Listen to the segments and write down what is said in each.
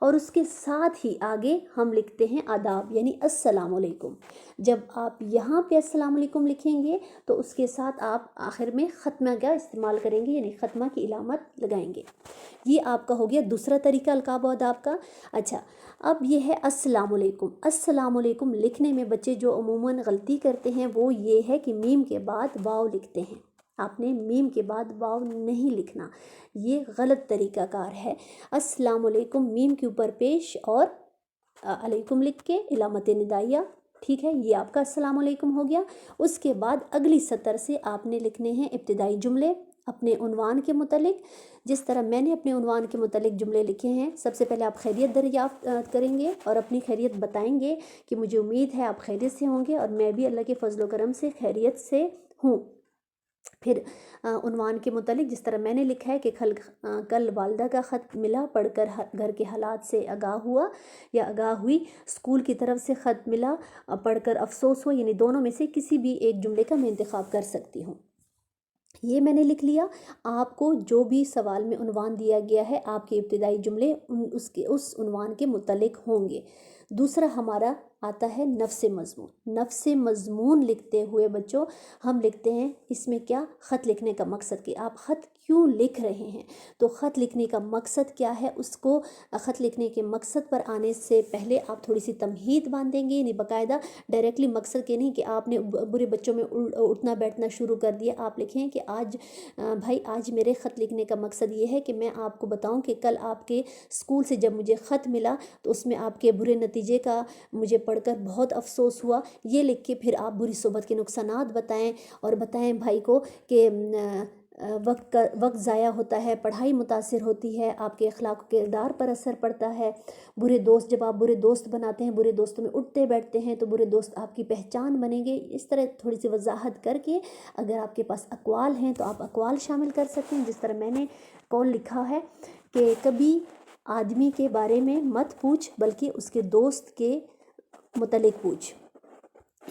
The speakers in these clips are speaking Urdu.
اور اس کے ساتھ ہی آگے ہم لکھتے ہیں آداب یعنی السلام علیکم۔ جب آپ یہاں پہ السلام علیکم لکھیں گے تو اس کے ساتھ آپ آخر میں ختمہ کا استعمال کریں گے یعنی ختمہ کی علامت لگائیں گے۔ یہ آپ کا ہو گیا دوسرا طریقہ القاب و آداب کا۔ اچھا، اب یہ ہے السلام علیکم۔ السلام علیکم لکھنے میں بچے جو عموماً غلطی کرتے ہیں وہ یہ ہے کہ میم کے بعد واو لکھتے ہیں۔ آپ نے میم کے بعد واو نہیں لکھنا، یہ غلط طریقہ کار ہے۔ السلام علیکم میم کے اوپر پیش اور علیکم لکھ کے علامت ندائیہ، ٹھیک ہے، یہ آپ کا السلام علیکم ہو گیا۔ اس کے بعد اگلی سطر سے آپ نے لکھنے ہیں ابتدائی جملے اپنے عنوان کے متعلق، جس طرح میں نے اپنے عنوان کے متعلق جملے لکھے ہیں۔ سب سے پہلے آپ خیریت دریافت کریں گے اور اپنی خیریت بتائیں گے کہ مجھے امید ہے آپ خیریت سے ہوں گے اور میں بھی اللہ کے فضل و کرم سے خیریت سے ہوں۔ پھر عنوان کے متعلق جس طرح میں نے لکھا ہے کہ کل والدہ کا خط ملا، پڑھ کر گھر کے حالات سے آگاہ ہوا یا آگاہ ہوئی، اسکول کی طرف سے خط ملا، پڑھ کر افسوس ہو، یعنی دونوں میں سے کسی بھی ایک جملے کا میں انتخاب کر سکتی ہوں۔ یہ میں نے لکھ لیا۔ آپ کو جو بھی سوال میں عنوان دیا گیا ہے آپ کے ابتدائی جملے اس عنوان کے متعلق ہوں گے۔ دوسرا ہمارا آتا ہے نفس مضمون۔ نفس مضمون لکھتے ہوئے بچوں ہم لکھتے ہیں اس میں کیا، خط لکھنے کا مقصد، کہ آپ خط کیوں لکھ رہے ہیں، تو خط لکھنے کا مقصد کیا ہے، اس کو خط لکھنے کے مقصد پر آنے سے پہلے آپ تھوڑی سی تمہید باندھیں گے، یعنی باقاعدہ ڈائریکٹلی مقصد کے نہیں کہ آپ نے برے بچوں میں اٹھنا بیٹھنا شروع کر دیا۔ آپ لکھیں کہ آج میرے خط لکھنے کا مقصد یہ ہے کہ میں آپ کو بتاؤں کہ کل آپ کے اسکول سے جب مجھے خط ملا تو اس میں آپ کے برے نتیجے کا مجھے پڑھ کر بہت افسوس ہوا۔ یہ لکھ کے پھر آپ بری صحبت کے نقصانات بتائیں اور بتائیں بھائی کو کہ وقت ضائع ہوتا ہے، پڑھائی متاثر ہوتی ہے، آپ کے اخلاق و کردار پر اثر پڑتا ہے، برے دوست جب آپ برے دوست بناتے ہیں، برے دوستوں میں اٹھتے بیٹھتے ہیں تو برے دوست آپ کی پہچان بنیں گے۔ اس طرح تھوڑی سی وضاحت کر کے اگر آپ کے پاس اقوال ہیں تو آپ اقوال شامل کر سکتے ہیں، جس طرح میں نے قول لکھا ہے کہ کبھی آدمی کے بارے میں مت پوچھ بلکہ اس کے دوست کے متعلق پوچھ۔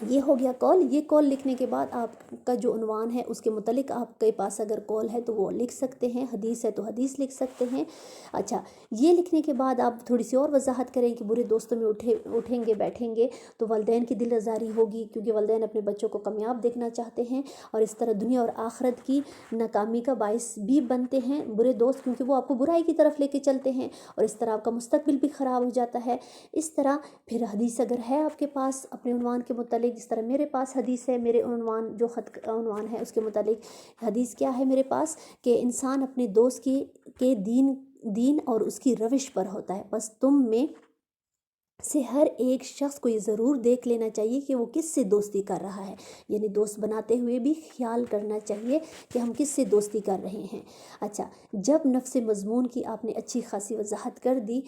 یہ ہو گیا قول۔ یہ قول لکھنے کے بعد آپ کا جو عنوان ہے اس کے متعلق آپ کے پاس اگر قول ہے تو وہ لکھ سکتے ہیں، حدیث ہے تو حدیث لکھ سکتے ہیں۔ اچھا، یہ لکھنے کے بعد آپ تھوڑی سی اور وضاحت کریں کہ برے دوستوں میں اٹھیں گے بیٹھیں گے تو والدین کی دل آزاری ہوگی، کیونکہ والدین اپنے بچوں کو کامیاب دیکھنا چاہتے ہیں اور اس طرح دنیا اور آخرت کی ناکامی کا باعث بھی بنتے ہیں برے دوست، کیونکہ وہ آپ کو برائی کی طرف لے کے چلتے ہیں اور اس طرح آپ کا مستقبل بھی خراب ہو جاتا ہے۔ اس طرح پھر حدیث اگر ہے آپ کے پاس اپنے عنوان کے متعلق، جس طرح میرے پاس حدیث ہے، میرے عنوان جو خط کا عنوان ہے اس کے متعلق حدیث کیا ہے میرے پاس، کہ انسان اپنے دوست کے دین اور اس کی روش پر ہوتا ہے، بس تم میں سے ہر ایک شخص کو یہ ضرور دیکھ لینا چاہیے کہ وہ کس سے دوستی کر رہا ہے، یعنی دوست بناتے ہوئے بھی خیال کرنا چاہیے کہ ہم کس سے دوستی کر رہے ہیں۔ اچھا، جب نفس مضمون کی آپ نے اچھی خاصی وضاحت کر دی،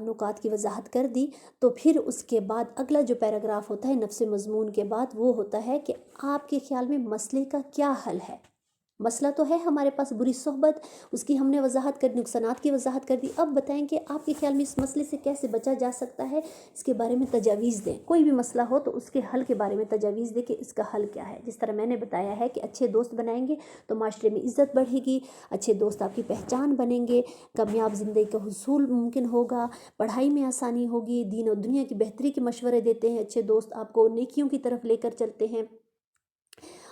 نکات کی وضاحت کر دی، تو پھر اس کے بعد اگلا جو پیراگراف ہوتا ہے نفس مضمون کے بعد وہ ہوتا ہے کہ آپ کے خیال میں مسئلے کا کیا حل ہے۔ مسئلہ تو ہے ہمارے پاس بری صحبت، اس کی ہم نے وضاحت کر دی، نقصانات کی وضاحت کر دی۔ اب بتائیں کہ آپ کے خیال میں اس مسئلے سے کیسے بچا جا سکتا ہے، اس کے بارے میں تجاویز دیں۔ کوئی بھی مسئلہ ہو تو اس کے حل کے بارے میں تجاویز دیں کہ اس کا حل کیا ہے۔ جس طرح میں نے بتایا ہے کہ اچھے دوست بنائیں گے تو معاشرے میں عزت بڑھے گی، اچھے دوست آپ کی پہچان بنیں گے، کامیاب زندگی کا حصول ممکن ہوگا، پڑھائی میں آسانی ہوگی، دین اور دنیا کی بہتری کے مشورے دیتے ہیں اچھے دوست، آپ کو نیکیوں کی طرف لے کر چلتے ہیں۔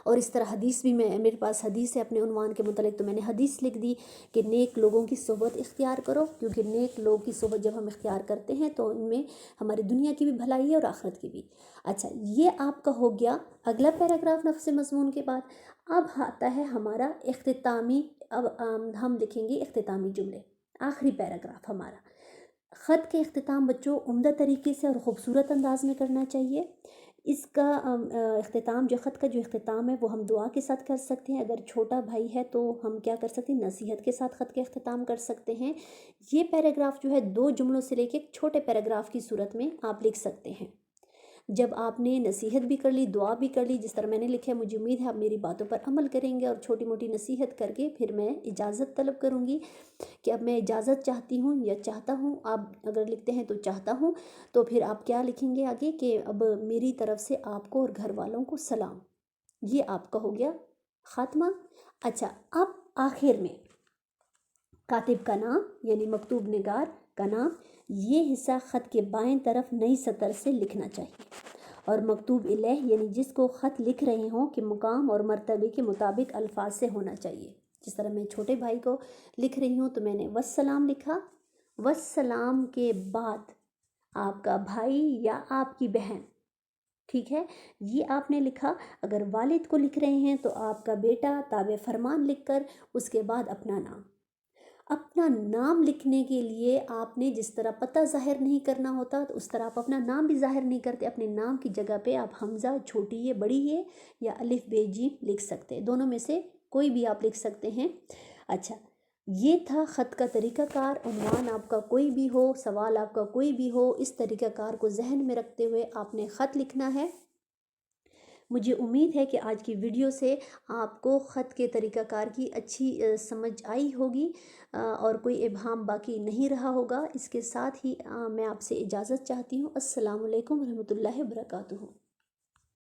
اور اس طرح حدیث بھی میرے پاس حدیث ہے اپنے عنوان کے متعلق، تو میں نے حدیث لکھ دی کہ نیک لوگوں کی صحبت اختیار کرو، کیونکہ نیک لوگوں کی صحبت جب ہم اختیار کرتے ہیں تو ان میں ہماری دنیا کی بھی بھلائی ہے اور آخرت کی بھی۔ اچھا، یہ آپ کا ہو گیا اگلا پیراگراف نفس مضمون کے بعد۔ اب آتا ہے ہمارا اختتامی، اب ہم لکھیں گے اختتامی جملے، آخری پیراگراف ہمارا۔ خط کے اختتام بچوں عمدہ طریقے سے اور خوبصورت انداز میں کرنا چاہیے۔ اس کا اختتام، جو خط کا جو اختتام ہے وہ ہم دعا کے ساتھ کر سکتے ہیں، اگر چھوٹا بھائی ہے تو ہم کیا کر سکتے ہیں، نصیحت کے ساتھ خط کا اختتام کر سکتے ہیں۔ یہ پیراگراف جو ہے 2 جملوں سے لے کے ایک چھوٹے پیراگراف کی صورت میں آپ لکھ سکتے ہیں۔ جب آپ نے نصیحت بھی کر لی، دعا بھی کر لی، جس طرح میں نے لکھا ہے مجھے امید ہے آپ میری باتوں پر عمل کریں گے، اور چھوٹی موٹی نصیحت کر کے پھر میں اجازت طلب کروں گی کہ اب میں اجازت چاہتی ہوں یا چاہتا ہوں۔ آپ اگر لکھتے ہیں تو چاہتا ہوں، تو پھر آپ کیا لکھیں گے آگے کہ اب میری طرف سے آپ کو اور گھر والوں کو سلام۔ یہ آپ کا ہو گیا خاتمہ۔ اچھا، اب آخر میں کاتب کا نام یعنی مکتوب نگار کا نام یہ حصہ خط کے بائیں طرف نئی سطر سے لکھنا چاہیے، اور مکتوب الیہ یعنی جس کو خط لکھ رہے ہوں کہ مقام اور مرتبے کے مطابق الفاظ سے ہونا چاہیے۔ جس طرح میں چھوٹے بھائی کو لکھ رہی ہوں تو میں نے والسلام لکھا، والسلام کے بعد آپ کا بھائی یا آپ کی بہن، ٹھیک ہے، یہ آپ نے لکھا۔ اگر والد کو لکھ رہے ہیں تو آپ کا بیٹا تابع فرمان لکھ کر اس کے بعد اپنا نام۔ اپنا نام لکھنے کے لیے آپ نے جس طرح پتہ ظاہر نہیں کرنا ہوتا تو اس طرح آپ اپنا نام بھی ظاہر نہیں کرتے۔ اپنے نام کی جگہ پہ آپ حمزہ چھوٹی ہے بڑی ہے یا الف بے جیم لکھ سکتے ہیں، دونوں میں سے کوئی بھی آپ لکھ سکتے ہیں۔ اچھا، یہ تھا خط کا طریقہ کار۔ عنوان آپ کا کوئی بھی ہو، سوال آپ کا کوئی بھی ہو، اس طریقہ کار کو ذہن میں رکھتے ہوئے آپ نے خط لکھنا ہے۔ مجھے امید ہے کہ آج کی ویڈیو سے آپ کو خط کے طریقہ کار کی اچھی سمجھ آئی ہوگی اور کوئی ابہام باقی نہیں رہا ہوگا۔ اس کے ساتھ ہی میں آپ سے اجازت چاہتی ہوں۔ السلام علیکم ورحمۃ اللہ وبرکاتہ۔